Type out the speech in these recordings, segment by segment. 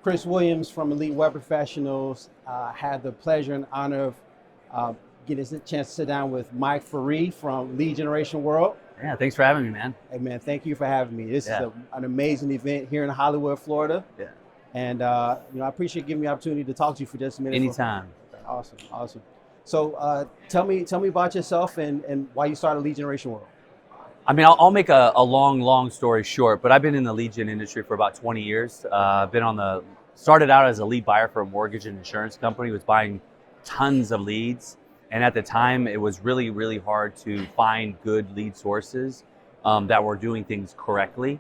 Chris Williams from Elite Web Professionals. Had the pleasure and honor of getting a chance to sit down with Mike Ferree from Lead Generation World. Yeah, thanks for having me, man. Hey man, thank you for having me. This is an amazing event here in Hollywood, Florida. Yeah. And I appreciate giving me the opportunity to talk to you for just a minute. Anytime. Awesome. So tell me about yourself and why you started Lead Generation World. I mean, I'll make a long story short, but I've been in the lead gen industry for about 20 years. Started out as a lead buyer for a mortgage and insurance company, was buying tons of leads. And at the time, it was really, really hard to find good lead sources that were doing things correctly.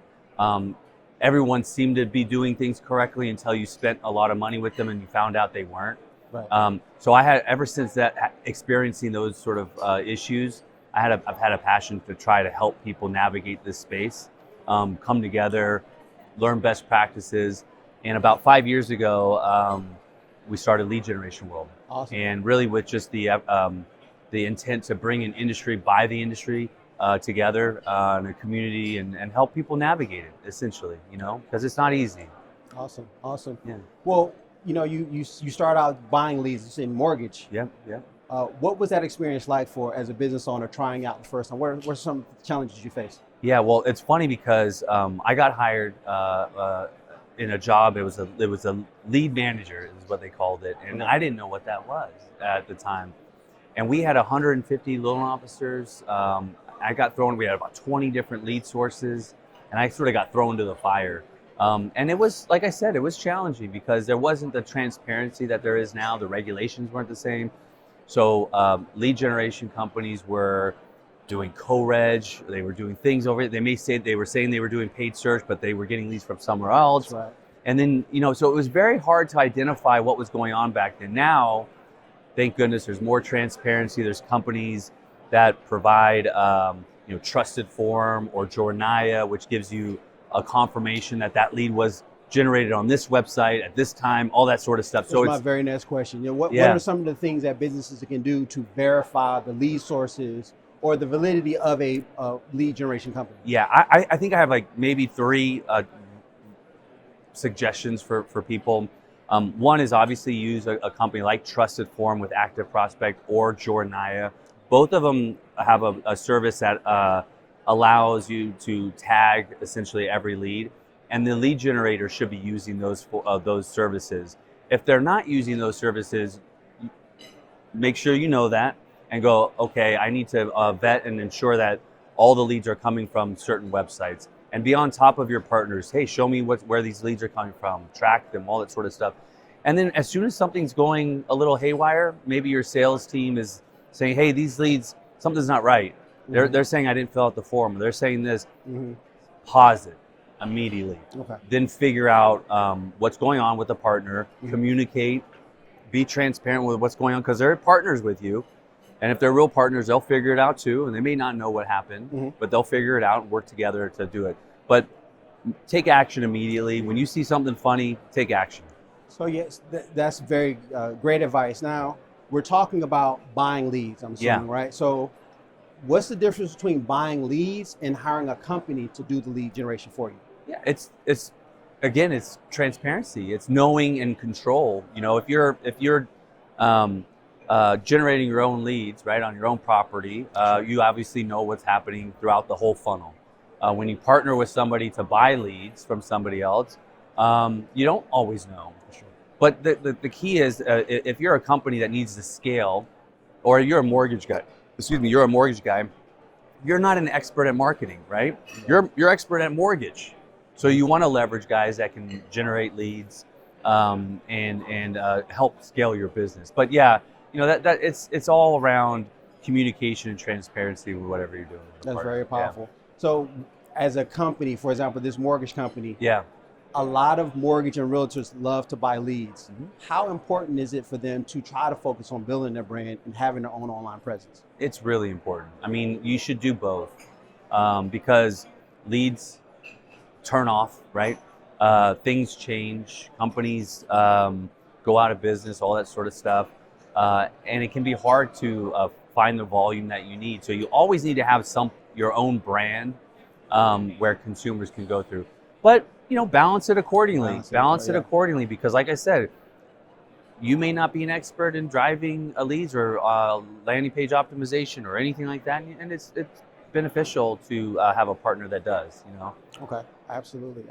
Everyone seemed to be doing things correctly until you spent a lot of money with them and you found out they weren't. Right. So I had, ever since that, experiencing those sort of issues, I've had a passion to try to help people navigate this space, come together, learn best practices. And about 5 years ago, we started Lead Generation World. Awesome. And really with just the intent to bring an industry by the industry together in a community and help people navigate it, essentially, because it's not easy. Awesome. Yeah. Well, you start out buying leads in mortgage. Yeah. What was that experience like as a business owner trying out the first time? What were some challenges you faced? Yeah, well, it's funny because I got hired in a job. It was a lead manager is what they called it, and I didn't know what that was at the time. And we had 150 loan officers. We had about 20 different lead sources, and I sort of got thrown to the fire. And it was, like I said, it was challenging because there wasn't the transparency that there is now. The regulations weren't the same. So lead generation companies were doing co-reg, they were doing things over it. They were saying they were doing paid search, but they were getting leads from somewhere else. Right. And then, so it was very hard to identify what was going on back then. Now, thank goodness, there's more transparency. There's companies that provide, Trusted Form or Jornaya, which gives you a confirmation that lead was generated on this website at this time, all that sort of stuff. So my very next question. What are some of the things that businesses can do to verify the lead sources or the validity of a lead generation company? Yeah, I think I have maybe 3 suggestions for people. One is obviously use a company like Trusted Form with Active Prospect or Jornaya. Both of them have a service that allows you to tag essentially every lead. And the lead generator should be using those services. If they're not using those services, make sure you know that and go, okay, I need to vet and ensure that all the leads are coming from certain websites. And be on top of your partners. Hey, show me where these leads are coming from. Track them, all that sort of stuff. And then as soon as something's going a little haywire, maybe your sales team is saying, hey, these leads, something's not right. Mm-hmm. They're saying I didn't fill out the form. They're saying this. Mm-hmm. Pause it immediately. Okay. Then figure out what's going on with the partner, Mm-hmm. communicate, be transparent with what's going on because they're partners with you. And if they're real partners, they'll figure it out too. And they may not know what happened, Mm-hmm. but they'll figure it out and work together to do it. But take action immediately. When you see something funny, take action. So yes, that's very great advice. Now, we're talking about buying leads, I'm assuming, right? So what's the difference between buying leads and hiring a company to do the lead generation for you? Yeah, it's transparency. It's knowing and control. If you're generating your own leads, right, on your own property, you obviously know what's happening throughout the whole funnel. When you partner with somebody to buy leads from somebody else, you don't always know. Sure. But the key is, if you're a company that needs to scale, or you're a mortgage guy, you're not an expert at marketing, right? Yeah. You're expert at mortgage. So you want to leverage guys that can generate leads and help scale your business. But yeah, that it's all around communication and transparency with whatever you're doing. That's very powerful. Yeah. So as a company, for example, this mortgage company, a lot of mortgage and realtors love to buy leads. Mm-hmm. How important is it for them to try to focus on building their brand and having their own online presence? It's really important. I mean, you should do both because leads turn off, right? Things change, companies go out of business, all that sort of stuff. And it can be hard to find the volume that you need. So you always need to have your own brand where consumers can go through. But balance it accordingly. Balance it accordingly, because like I said, you may not be an expert in driving leads or landing page optimization or anything like that, and it's beneficial to have a partner that does. Okay, absolutely.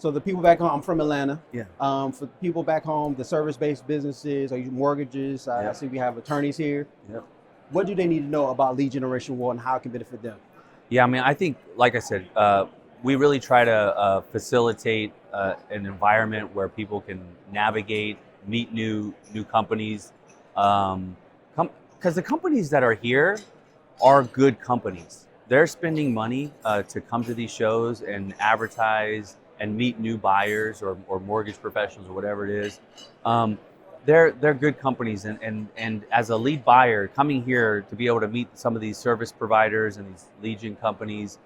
So the people back home, I'm from Atlanta. Yeah. For people back home, the service-based businesses, or mortgages, I see we have attorneys here. Yep. What do they need to know about lead generation one and how it can benefit them? Yeah, I mean, I think, like I said, we really try to facilitate an environment where people can navigate, meet new companies, because the companies that are here are good companies. They're spending money to come to these shows and advertise and meet new buyers or mortgage professionals or whatever it is. They're good companies, and as a lead buyer coming here to be able to meet some of these service providers and these lead gen companies,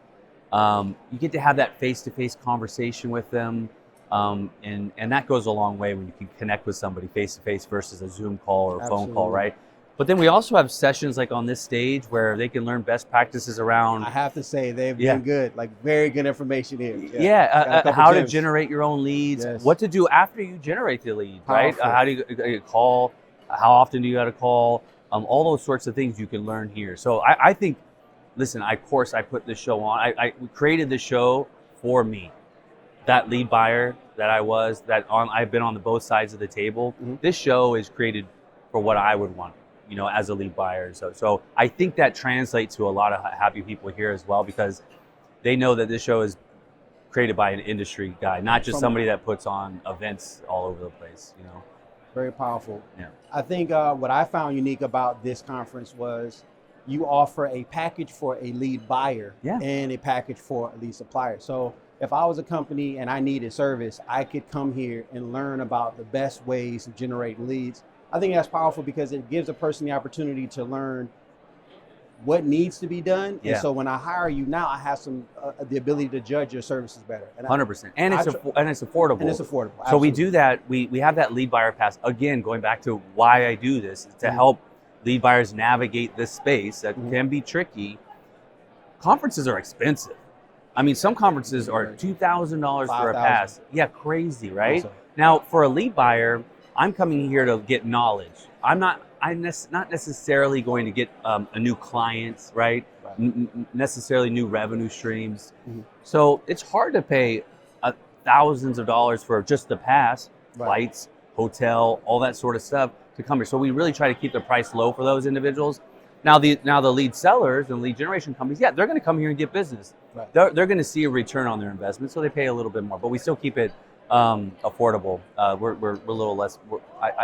you get to have that face-to-face conversation with them, and that goes a long way when you can connect with somebody face-to-face versus a Zoom call or a phone call, right? But then we also have sessions like on this stage where they can learn best practices around. I have to say they've been good, like very good information here. How to generate your own leads, what to do after you generate the lead, right? How do you call? How often do you got to call? All those sorts of things you can learn here. So I think, listen, I put this show on. I created this show for me, that lead buyer that I've been on both sides of the table. Mm-hmm. This show is created for what I would want, as a lead buyer. So I think that translates to a lot of happy people here as well, because they know that this show is created by an industry guy, not just somebody that puts on events all over the place, Very powerful. Yeah. I think what I found unique about this conference was you offer a package for a lead buyer and a package for a lead supplier. So if I was a company and I needed service, I could come here and learn about the best ways of generating leads. I think that's powerful because it gives a person the opportunity to learn what needs to be done. Yeah. And so when I hire you now, I have the ability to judge your services better. 100%. And it's affordable. And it's affordable. Absolutely. So we do that. We have that lead buyer pass. Again, going back to why I do this, to help lead buyers navigate this space that can be tricky. Conferences are expensive. I mean, some conferences are $2,000 for a pass. Yeah, crazy, right? Awesome. Now, for a lead buyer, I'm coming here to get knowledge. I'm not necessarily going to get a new client, right? Necessarily new revenue streams. Mm-hmm. So it's hard to pay thousands of dollars for just the pass, flights, hotel, all that sort of stuff to come here. So we really try to keep the price low for those individuals. Now the lead sellers and lead generation companies, they're going to come here and get business. Right. They're going to see a return on their investment, so they pay a little bit more. But we still keep it affordable. We're a little less,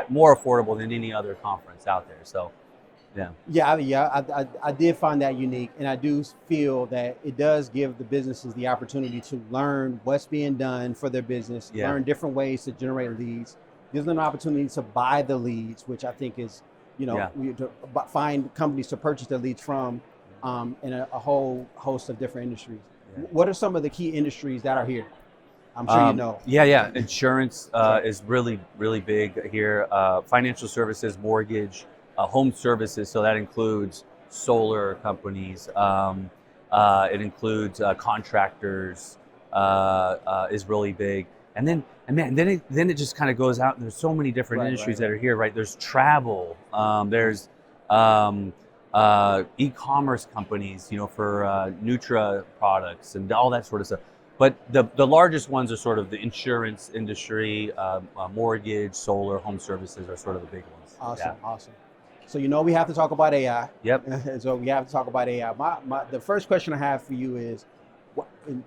more affordable than any other conference out there. So, I did find that unique, and I do feel that it does give the businesses the opportunity to learn what's being done for their business, learn different ways to generate leads, gives them an opportunity to buy the leads, which I think is, to find companies to purchase their leads from, in a whole host of different industries. Yeah. What are some of the key industries that are here? I'm sure you know. Yeah. Insurance is really, really big here. Financial services, mortgage, home services. So that includes solar companies. It includes contractors. Is really big. And then it just kind of goes out. And there's so many different industries that are here, right? There's travel. There's e-commerce companies, for Nutra products and all that sort of stuff. But the largest ones are sort of the insurance industry, mortgage, solar, home services are sort of the big ones. Awesome. So we have to talk about AI. Yep. So we have to talk about AI. The first question I have for you is, in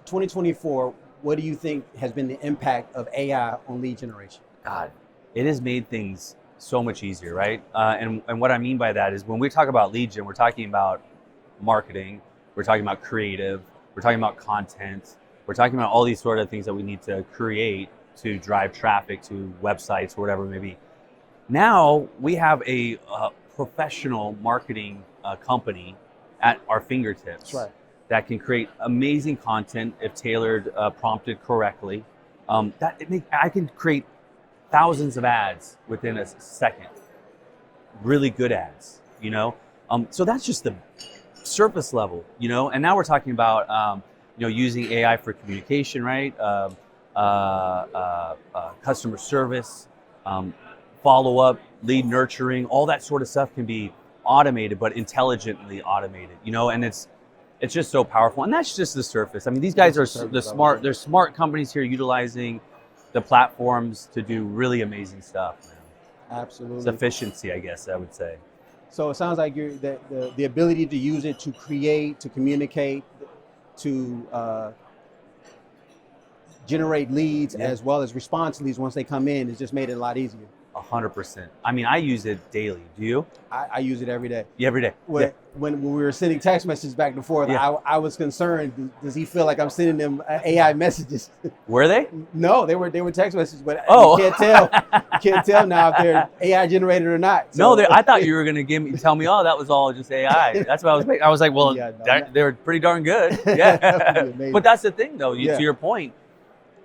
2024, what do you think has been the impact of AI on lead generation? God, it has made things so much easier, right? And what I mean by that is when we talk about lead gen, we're talking about marketing, we're talking about creative, we're talking about content. We're talking about all these sort of things that we need to create to drive traffic to websites or whatever it may be. Now we have a professional marketing company at our fingertips that can create amazing content if tailored, prompted correctly. I can create thousands of ads within a second. Really good ads, So that's just the surface level, and now we're talking about using AI for communication, right? Customer service, follow up, lead nurturing, all that sort of stuff can be automated, but intelligently automated, and it's just so powerful. And that's just the surface. I mean, these guys are smart. They're smart companies here utilizing the platforms to do really amazing stuff, man. Absolutely. It's efficiency, I guess I would say. So it sounds like the ability to use it to create, to communicate, to generate leads, as well as response leads once they come in, has just made it a lot easier. 100%. I mean, I use it daily. Do you? I use it every day. Yeah, every day. When we were sending text messages back and forth, I was concerned. Does he feel like I'm sending them AI messages? Were they? No, they were text messages, but you can't tell. You can't tell now if they're AI generated or not. So. No, I thought you were going to tell me, oh, that was all just AI. That's what I was thinking. I was like, well, they're pretty darn good. Yeah. But that's the thing, though. To your point,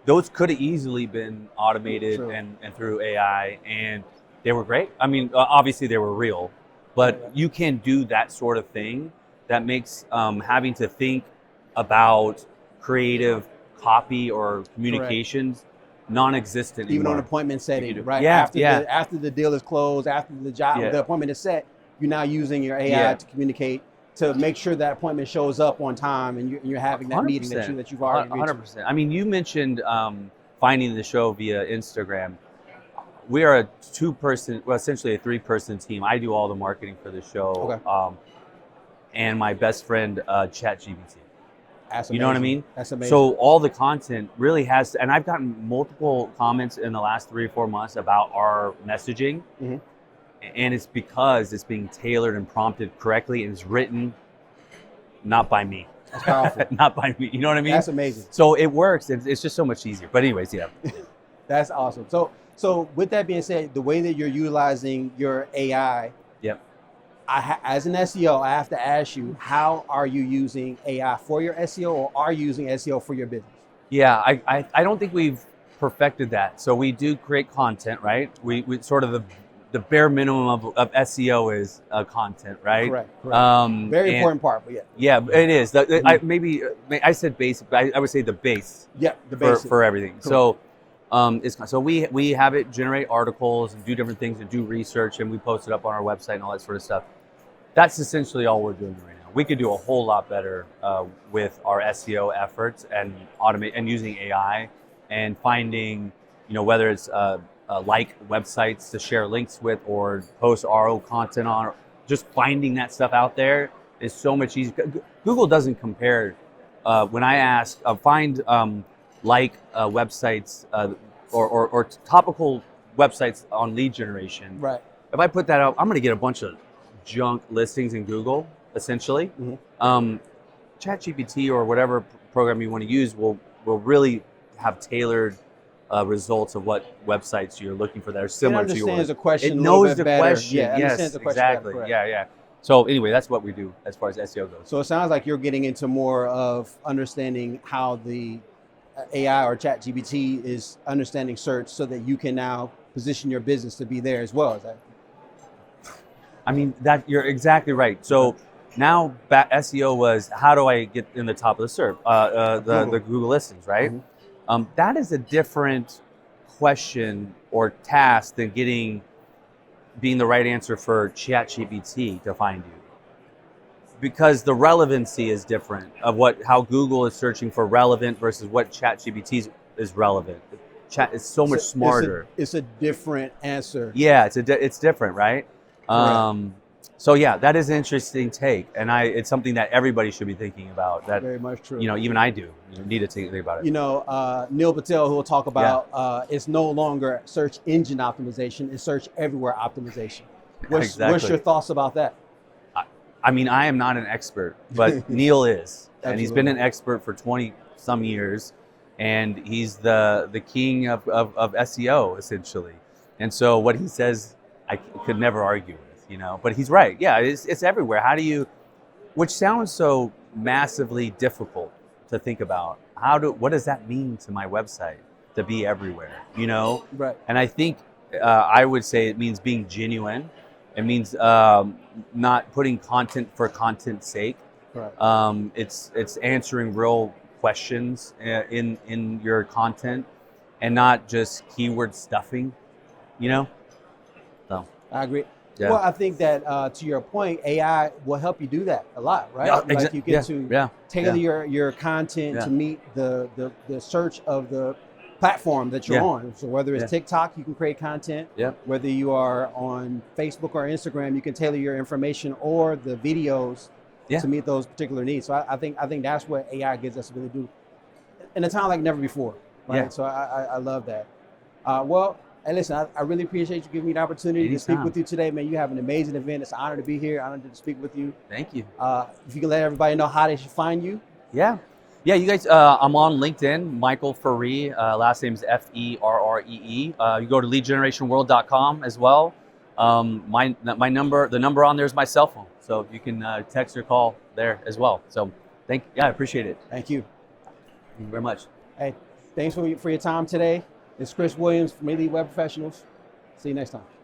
those could have easily been automated and through AI, and they were great. I mean, obviously they were real, but you can do that sort of thing that makes having to think about creative copy or communications non-existent even anymore. On appointment setting, right? Yeah, after the deal is closed, after the appointment is set, you're now using your AI to communicate, to make sure that appointment shows up on time, and you're having that meeting that you've already reached. 100%. I mean, you mentioned finding the show via Instagram. We are a two-person, well, essentially a three-person team. I do all the marketing for the show, and my best friend, ChatGPT. That's amazing. You know what I mean? That's amazing. So all the content really has to, and I've gotten multiple comments in the last 3 or 4 months about our messaging. Mm-hmm. And it's because it's being tailored and prompted correctly, and it's written not by me. That's powerful. Not by me. You know what I mean? That's amazing. So it works. It's just so much easier. But anyways, yeah. That's awesome. So with that being said, the way that you're utilizing your AI, as an SEO, I have to ask you, how are you using AI for your SEO, or are you using SEO for your business? Yeah, I don't think we've perfected that. So we do create content, right? We sort of the bare minimum of SEO is content, right? Correct. Very important part, but yeah, it is. I said basic, but I would say the base. Yeah, the base for everything. Correct. So we have it generate articles and do different things and do research, and we post it up on our website and all that sort of stuff. That's essentially all we're doing right now. We could do a whole lot better with our SEO efforts and automate and using AI and finding, whether it's like websites to share links with or post RO content on, or just finding that stuff out there is so much easier. Google doesn't compare. When I ask, find websites or topical websites on lead generation. Right. If I put that out, I'm going to get a bunch of junk listings in Google, essentially. Mm-hmm. ChatGPT or whatever program you want to use will really have tailored results of what websites you're looking for that are similar to yours. It understands the question. It knows the question. Yeah, yes, the question exactly. Yeah. So anyway, that's what we do as far as SEO goes. So it sounds like you're getting into more of understanding how the AI or ChatGPT is understanding search, so that you can now position your business to be there as well. Is that? I mean, that you're exactly right. So now SEO was, how do I get in the top of the SERP, the Google listings, right? Mm-hmm. That is a different question or task than being the right answer for ChatGPT to find you, because the relevancy is different of how Google is searching for relevant versus what ChatGPT is relevant. Chat is so much smarter. It's a different answer. Yeah, it's different, right? So yeah, that is an interesting take, and it's something that everybody should be thinking about. That very much true. Even I do. Need to think about it. Neil Patel, who will talk about it's no longer search engine optimization; it's search everywhere optimization. What's your thoughts about that? I mean, I am not an expert, but Neil is, and he's been an expert for 20 some years, and he's the king of SEO essentially. And so what he says, I could never argue with. But he's right. Yeah, it's everywhere. Which sounds so massively difficult to think about. What does that mean to my website to be everywhere? Right. And I think I would say it means being genuine. It means not putting content for content's sake. Right. It's answering real questions in your content, and not just keyword stuffing. You know. So I agree. Yeah. Well, I think that to your point, AI will help you do that a lot, right? Yeah, Like you get to tailor your content to meet the search of the platform that you're on. So whether it's TikTok, you can create content. Whether you are on Facebook or Instagram, you can tailor your information or the videos to meet those particular needs. So I think that's what AI gives us ability to do in a time like never before, right? Yeah. So I love that. Well. Hey, listen, I really appreciate you giving me the opportunity to speak with you today, man. You have an amazing event. It's an honor to be here. Honored to speak with you. Thank you. If you can let everybody know how they should find you. Yeah, you guys, I'm on LinkedIn, Michael Ferree. Last name is Ferree. You go to leadgenerationworld.com as well. My number, the number on there is my cell phone. So you can text or call there as well. So I appreciate it. Thank you. Thank you very much. Hey, thanks for your time today. It's Chris Williams from Elite Web Professionals. See you next time.